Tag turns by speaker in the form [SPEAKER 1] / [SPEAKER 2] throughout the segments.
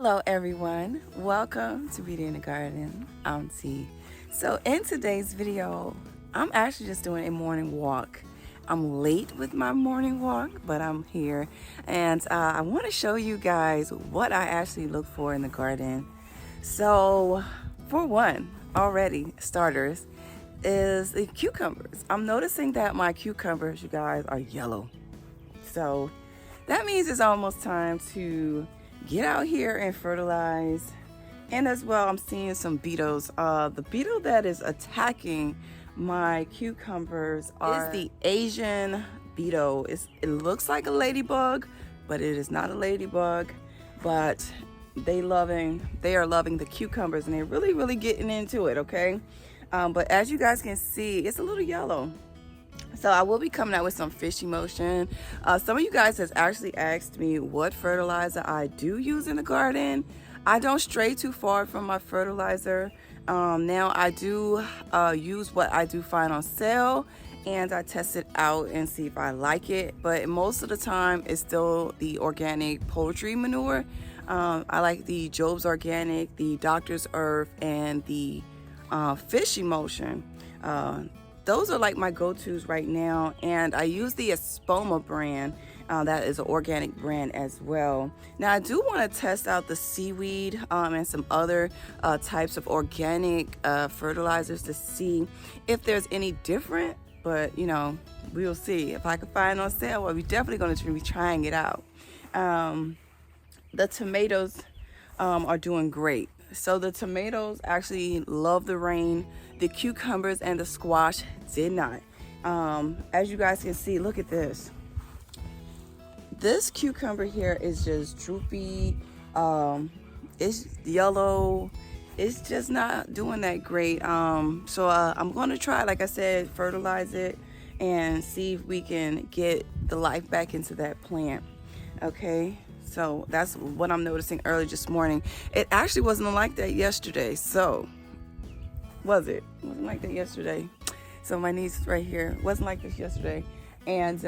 [SPEAKER 1] Hello everyone, welcome to Beautee in the Garden. I'm T. So in today's video, I'm actually just doing a morning walk. I'm late with my morning walk, but I'm here and I want to show you guys what I actually look for in the garden. So for one, already starters, is the cucumbers. I'm noticing that my cucumbers, you guys, are yellow. So that means it's almost time to get out here and fertilize. And as well, I'm seeing some beetles. The beetle that is attacking my cucumbers is the Asian beetle. It looks like a ladybug, but it is not a ladybug. But they are loving the cucumbers, and they're really getting into it, okay? But as you guys can see, it's a little yellow. So I will be coming out with some fish emotion. Some of you guys has actually asked me what fertilizer I do use in the garden. I don't stray too far from my fertilizer. Now I do use what I do find on sale, and I test it out and see if I like it. But most of the time it's still the organic poultry manure. I like the Job's Organic, the Doctor's Earth, and the fish emulsion. Those are like my go-tos right now, and I use the Espoma brand. That is an organic brand as well. Now I do want to test out the seaweed and some other types of organic fertilizers to see if there's any different, but you know, we'll see. If I can find it on sale, well, we're definitely going to be trying it out. The tomatoes are doing great. So the tomatoes actually love the rain. The cucumbers and the squash did not. As you guys can see, look at this. This cucumber here is just droopy. It's yellow. It's just not doing that great. So I'm going to try, like I said, fertilize it and see if we can get the life back into that plant. Okay. So that's what I'm noticing early this morning. It actually wasn't like that yesterday. So was it? It wasn't like that yesterday. So my niece right here wasn't like this yesterday. And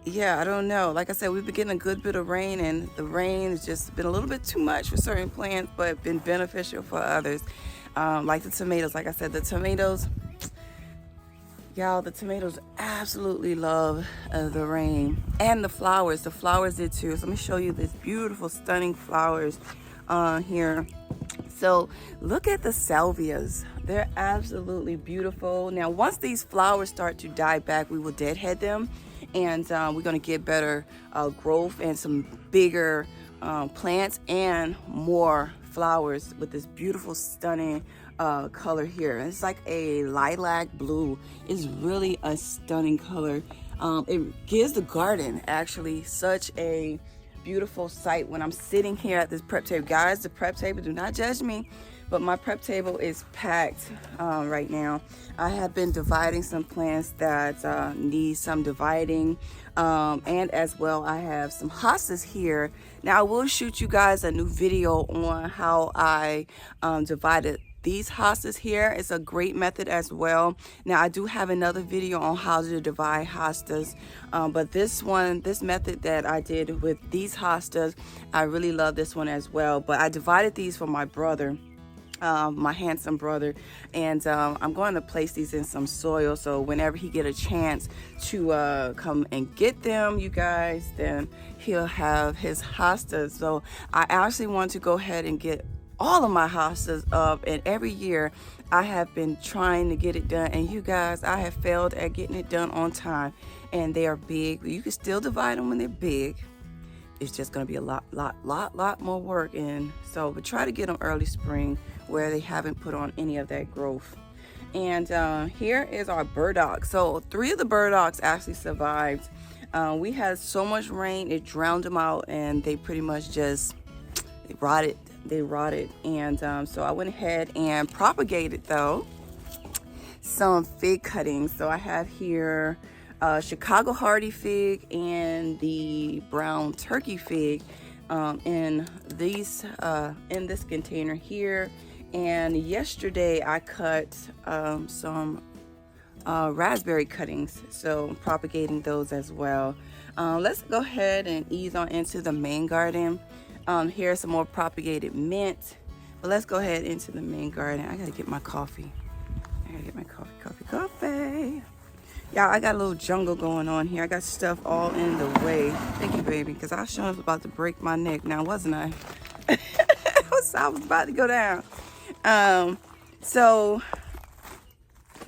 [SPEAKER 1] yeah, I don't know. Like I said, we've been getting a good bit of rain, and the rain has just been a little bit too much for certain plants, but been beneficial for others. Like the tomatoes. Like I said, the tomatoes, y'all, the tomatoes absolutely love the rain. And the flowers did too. So let me show you these beautiful, stunning flowers here. So look at the salvias. They're absolutely beautiful. Now, once these flowers start to die back, we will deadhead them. And we're going to get better growth and some bigger plants and more flowers with this beautiful, stunning color here. It's like a lilac blue. It's really a stunning color. It gives the garden actually such a beautiful sight when I'm sitting here at this prep table. Guys, the prep table, do not judge me, but my prep table is packed right now. I have been dividing some plants that need some dividing, and as well I have some hostas here. Now I will shoot you guys a new video on how I divided these hostas here. It's a great method as well. Now I do have another video on how to divide hostas, but this method that I did with these hostas, I really love this one as well. But I divided these for my brother, my handsome brother, and I'm going to place these in some soil, so whenever he get a chance to come and get them, you guys, then he'll have his hostas. So I actually want to go ahead and get all of my hostas up, and every year I have been trying to get it done, and you guys, I have failed at getting it done on time. And they are big. You can still divide them when they're big. It's just going to be a lot more work. And so we try to get them early spring where they haven't put on any of that growth. And here is our burdock. So 3 of the burdocks actually survived. We had so much rain, it drowned them out, and they pretty much just rotted. And so I went ahead and propagated though some fig cuttings. So I have here Chicago hardy fig and the brown turkey fig in this container here. And yesterday I cut some raspberry cuttings, so I'm propagating those as well. Let's go ahead and ease on into the main garden. Here's some more propagated mint. But let's go ahead into the main garden. I gotta get my coffee. Coffee. Y'all, I got a little jungle going on here. I got stuff all in the way. Thank you, baby, because I sure was about to break my neck now, wasn't I? I was about to go down. So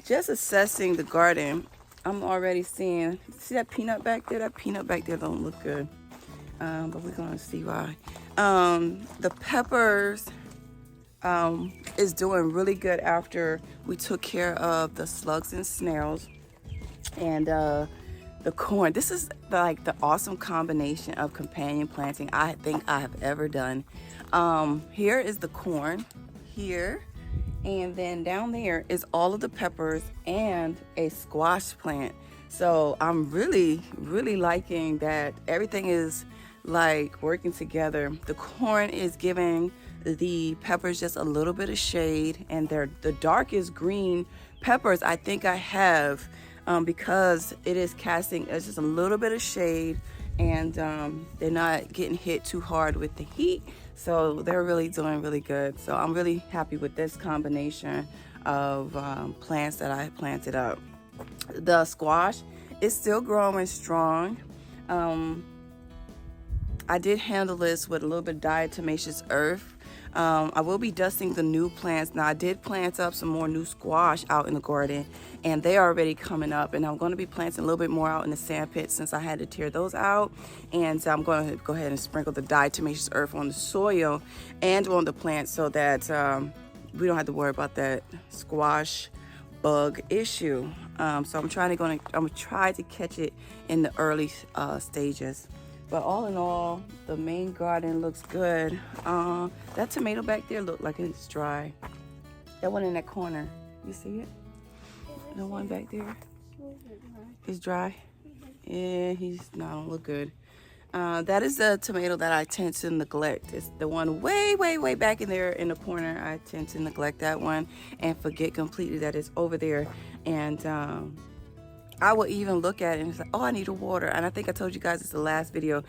[SPEAKER 1] just assessing the garden, I'm already seeing, see that peanut back there? That peanut back there don't look good. But we're gonna see why. The peppers is doing really good after we took care of the slugs and snails. And the corn, this is like the awesome combination of companion planting I think I have ever done. Here is the corn here, and then down there is all of the peppers and a squash plant. So I'm really liking that everything is like working together. The corn is giving the peppers just a little bit of shade, and they're the darkest green peppers I think I have, because it is casting just a little bit of shade, and they're not getting hit too hard with the heat, so they're really doing really good. So I'm really happy with this combination of plants that I planted up. The squash is still growing strong. I did handle this with a little bit of diatomaceous earth. I will be dusting the new plants. Now, I did plant up some more new squash out in the garden, and they are already coming up, and I'm going to be planting a little bit more out in the sand pit since I had to tear those out. And I'm going to go ahead and sprinkle the diatomaceous earth on the soil and on the plants so that we don't have to worry about that squash bug issue. So I'm going to try to catch it in the early stages. But all in all, the main garden looks good. That tomato back there looked like it's dry. That one in that corner, you see it? The one back there is dry. Yeah, don't look good. That is the tomato that I tend to neglect. It's the one way back in there in the corner. I tend to neglect that one and forget completely that it's over there. And I will even look at it and say, oh, I need a water. And I think I told you guys it's the last video.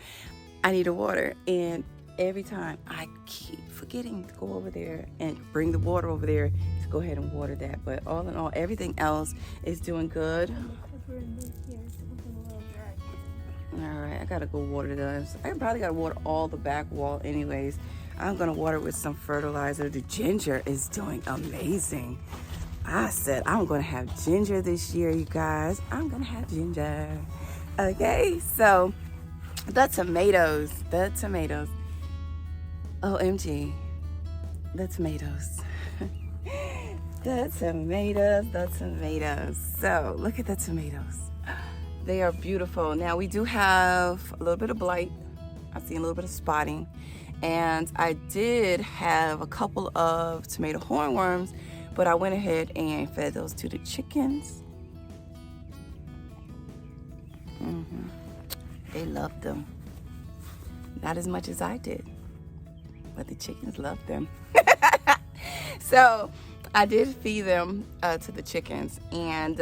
[SPEAKER 1] I need a water. And every time I keep forgetting to go over there and bring the water over there to go ahead and water that. But all in all, everything else is doing good. All right, I gotta go water those. I probably gotta water all the back wall anyways. I'm gonna water with some fertilizer. The ginger is doing amazing. I said I'm gonna have ginger this year, you guys. I'm gonna have ginger. Okay, so the tomatoes. OMG, the tomatoes. the tomatoes. So look at the tomatoes. They are beautiful. Now we do have a little bit of blight. I've seen a little bit of spotting, and I did have a couple of tomato hornworms, but I went ahead and fed those to the chickens. They loved them. Not as much as I did, but the chickens loved them. So I did feed them to the chickens, and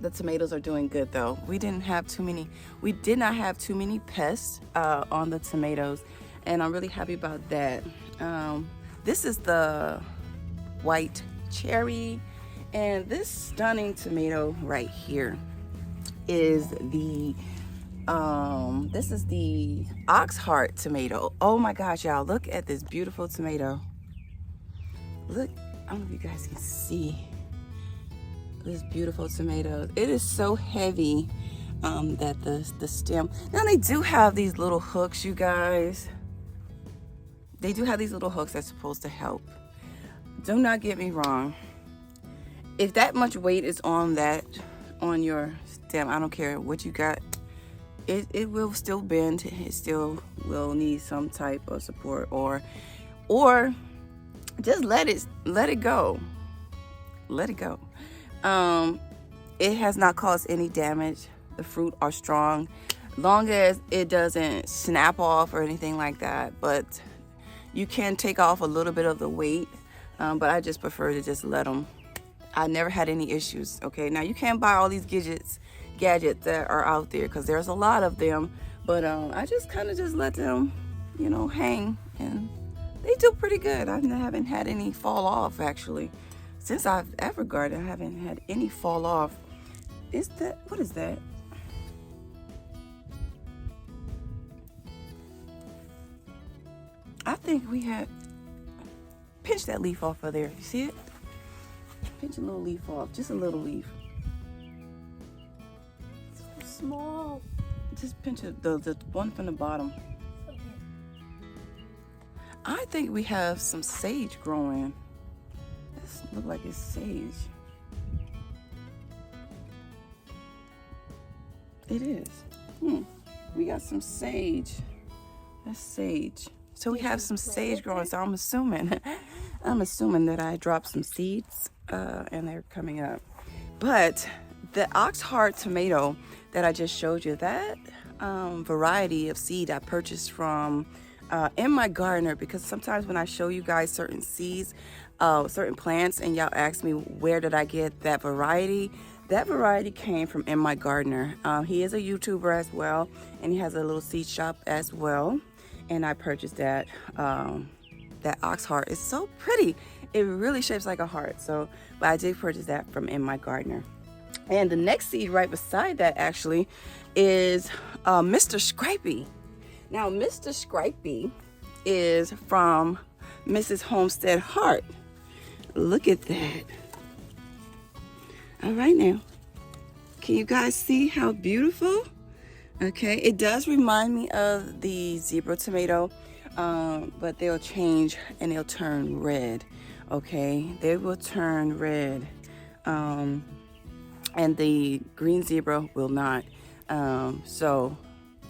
[SPEAKER 1] the tomatoes are doing good though. We did not have too many pests on the tomatoes, and I'm really happy about that. This is the white cherry, and this stunning tomato right here is the this is the ox heart tomato. Oh my gosh, y'all, look at this beautiful tomato. Look, I don't know if you guys can see this beautiful tomato. It is so heavy that the stem, now they do have these little hooks, you guys. They do have these little hooks that's supposed to help. Do not get me wrong. If that much weight is on your stem, I don't care what you got, it will still bend. It still will need some type of support, or just let it go. Let it go. It has not caused any damage. The fruit are strong, long as it doesn't snap off or anything like that. But you can take off a little bit of the weight, but I just prefer to just let them. I never had any issues. Okay, now you can't buy all these gadgets that are out there, because there's a lot of them, but I just kind of just let them you know, hang, and they do pretty good. I haven't had any fall off actually. Since I've ever gardened, I haven't had any fall off. Is that, what is that? I think we had, pinch that leaf off of there. You see it? Pinch a little leaf off, just a little leaf.
[SPEAKER 2] So small.
[SPEAKER 1] Just pinch it, the one from the bottom.
[SPEAKER 2] Okay.
[SPEAKER 1] I think we have some sage growing. This look like it's sage. It is. We got some sage. That's sage. So we have some sage growing. So I'm assuming that I dropped some seeds and they're coming up. But the oxheart tomato that I just showed you, that variety of seed I purchased from in my gardener, because sometimes when I show you guys certain seeds, certain plants, and y'all ask me where did I get that variety came from In My Gardener. He is a YouTuber as well, and he has a little seed shop as well, and I purchased that oxheart. It's so pretty. It really shapes like a heart. So, but I did purchase that from In My Gardener. And the next seed right beside that actually is Mr. Scrapey. Now, Mr. Scrapey is from Mrs. Homestead Heart. Look at that. All right now, can you guys see how beautiful? Okay, it does remind me of the zebra tomato, but they'll change and they'll turn red. Okay, they will turn red, and the green zebra will not. So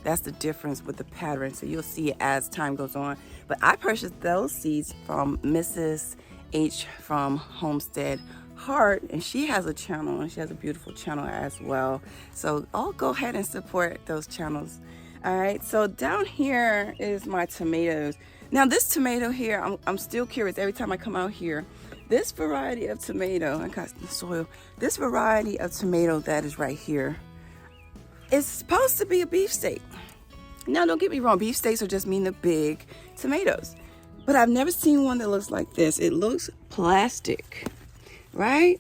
[SPEAKER 1] that's the difference with the pattern. So you'll see it as time goes on. But I purchased those seeds from Mrs. H from Homestead Heart, and she has a channel, and she has a beautiful channel as well. So I'll go ahead and support those channels. All right, so down here is my tomatoes. Now this tomato here, I'm still curious every time I come out here. This variety of tomato, I got the soil. This variety of tomato that is right here is supposed to be a beefsteak. Now don't get me wrong, beefsteaks are just mean the big tomatoes. But I've never seen one that looks like this. It looks plastic, right?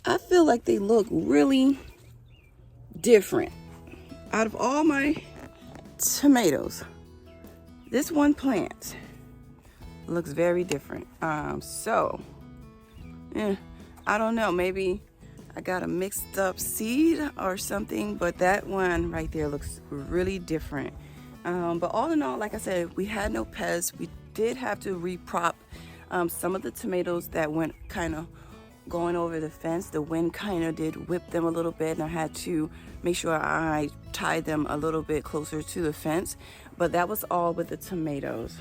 [SPEAKER 1] I feel like they look really different. Out of all my tomatoes, this one plant looks very different. I don't know, maybe I got a mixed up seed or something, but that one right there looks really different. But all in all, like I said, we had no pests. We did have to reprop some of the tomatoes that went kind of going over the fence. The wind kind of did whip them a little bit, and I had to make sure I tied them a little bit closer to the fence. But that was all with the tomatoes.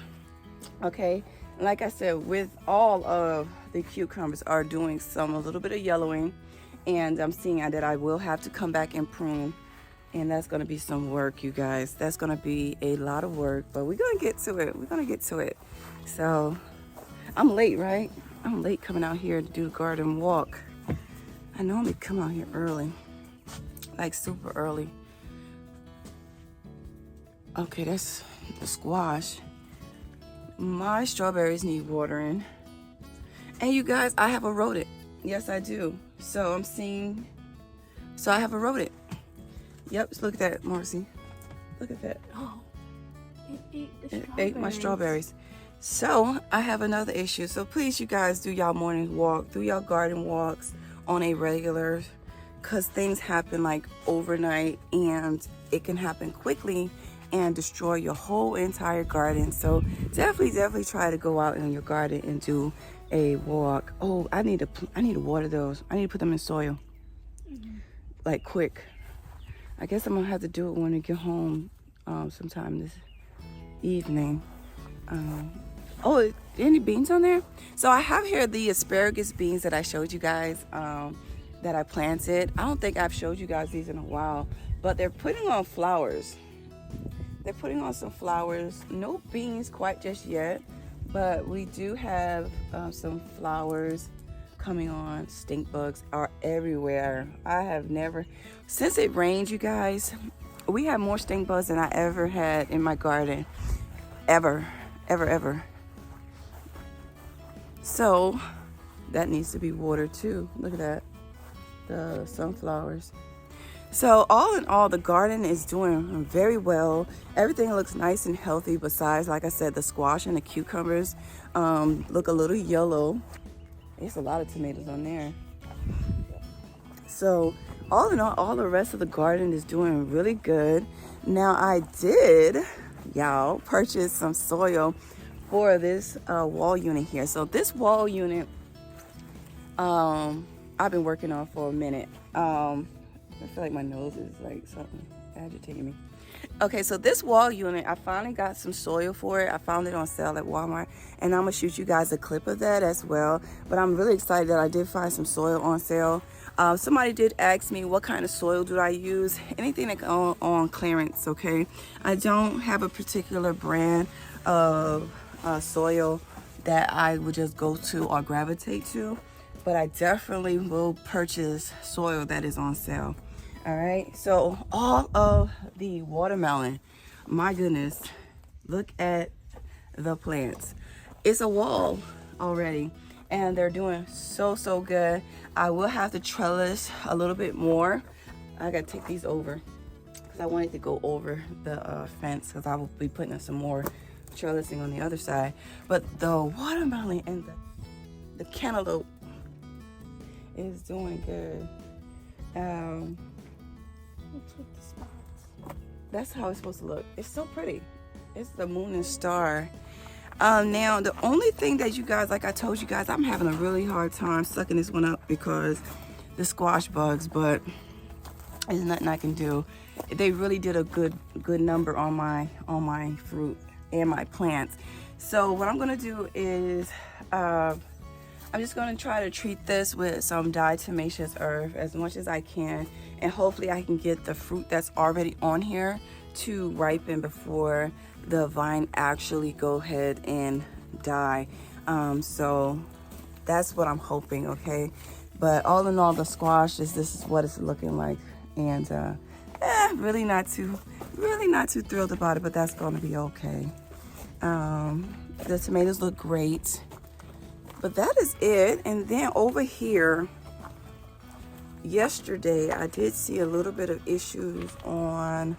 [SPEAKER 1] Okay, like I said, with all of the cucumbers are doing a little bit of yellowing, and I'm seeing that I will have to come back and prune. And that's going to be some work, you guys. That's going to be a lot of work, but we're going to get to it. We're going to get to it. So I'm late, right? I'm late coming out here to do the garden walk. I normally come out here early, like super early. Okay, that's the squash. My strawberries need watering. And you guys, I have a rodent. Yes, I do. So I have a rodent. Yep, look at that, Marcy. Look at that.
[SPEAKER 2] Oh, it ate the strawberries.
[SPEAKER 1] It ate my strawberries. So I have another issue. So please, you guys, do y'all morning walk, do y'all garden walks on a regular, because things happen like overnight, and it can happen quickly and destroy your whole entire garden. So definitely try to go out in your garden and do a walk. Oh, I need to water those. I need to put them in soil, like quick. I guess I'm gonna have to do it when we get home sometime this evening. Oh, any beans on there? So I have here the asparagus beans that I showed you guys that I planted. I don't think I've showed you guys these in a while, but they're putting on flowers. They're putting on some flowers. No beans quite just yet, but we do have some flowers coming on. Stink bugs are everywhere. I have never, since it rained, you guys, we have more stink bugs than I ever had in my garden. ever, ever, ever. So that needs to be watered too. Look at that, the sunflowers. So all in all, the garden is doing very well. Everything looks nice and healthy besides, like I said, the squash and the cucumbers look a little yellow. There's a lot of tomatoes on there. So all in all the rest of the garden is doing really good. Now I did, y'all, purchase some soil for this wall unit here. So this wall unit, I've been working on for a minute. I feel like my nose is like something agitating me. Okay, so this wall unit, I finally got some soil for it. I found it on sale at Walmart, and I'm gonna shoot you guys a clip of that as well. But I'm really excited that I did find some soil on sale. Somebody did ask me what kind of soil do I use. Anything that on clearance, okay? I don't have a particular brand of soil that I would just go to or gravitate to, but I definitely will purchase soil that is on sale. All right, so all of the watermelon, my goodness, look at the plants. It's a wall already, and they're doing so good. I will have to trellis a little bit more. I gotta take these over because I wanted to go over the fence, because I will be putting in some more trellising on the other side. But the watermelon and the cantaloupe is doing good.
[SPEAKER 2] Let's with the spots.
[SPEAKER 1] That's how it's supposed to look. It's so pretty. It's the moon and star. Now the only thing that you guys, like I told you guys, I'm having a really hard time sucking this one up because the squash bugs, but there's nothing I can do. They really did a good number on my fruit and my plants. So what I'm gonna do is I'm just going to try to treat this with some diatomaceous earth as much as I can, and hopefully I can get the fruit that's already on here to ripen before the vine actually go ahead and die. So that's what I'm hoping, okay? But all in all, the squash this is what it's looking like, and really not too thrilled about it, but that's going to be okay. The tomatoes look great. But that is it. And then over here, yesterday I did see a little bit of issues on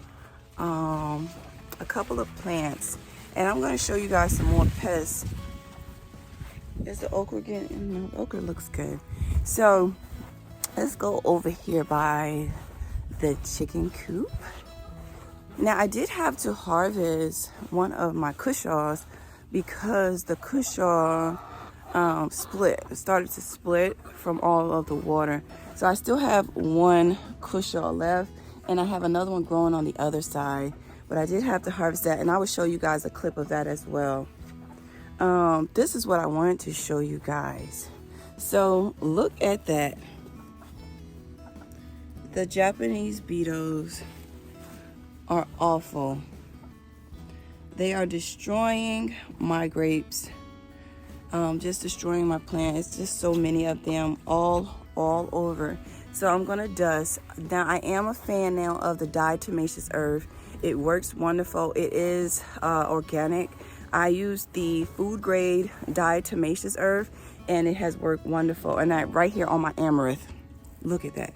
[SPEAKER 1] a couple of plants, and I'm going to show you guys some more pests. Is the okra getting? The okra looks good. So let's go over here by the chicken coop. Now I did have to harvest one of my cushaws because the cushaw started to split from all of the water. So I still have one cushaw left, and I have another one growing on the other side, but I did have to harvest that, and I will show you guys a clip of that as well. This is what I wanted to show you guys. So look at that. The Japanese beetles are awful. They are destroying my grapes. Just destroying my plant. It's just so many of them all over. So I'm gonna dust. Now I am a fan now of the diatomaceous earth. It works wonderful. It is organic. I use the food grade diatomaceous earth, and it has worked wonderful. And right here on my amaranth, look at that.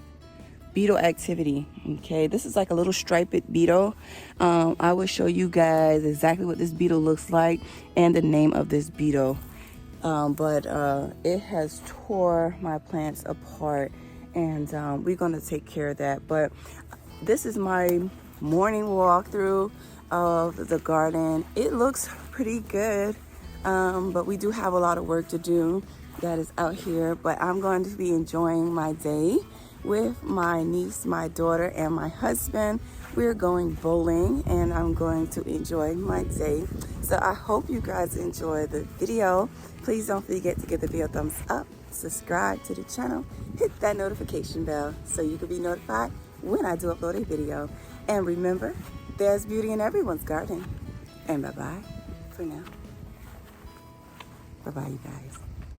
[SPEAKER 1] Beetle activity. Okay, this is like a little striped beetle. I will show you guys exactly what this beetle looks like and the name of this beetle. But it has tore my plants apart, and we're gonna take care of that. But this is my morning walkthrough of the garden. It looks pretty good, but we do have a lot of work to do that is out here. But I'm going to be enjoying my day with my niece, my daughter, and my husband. We're going bowling, and I'm going to enjoy my day. So I hope you guys enjoy the video. Please don't forget to give the video a thumbs up, subscribe to the channel, hit that notification bell so you can be notified when I do upload a video. And remember, there's beauty in everyone's garden. And bye-bye for now. Bye-bye, you guys.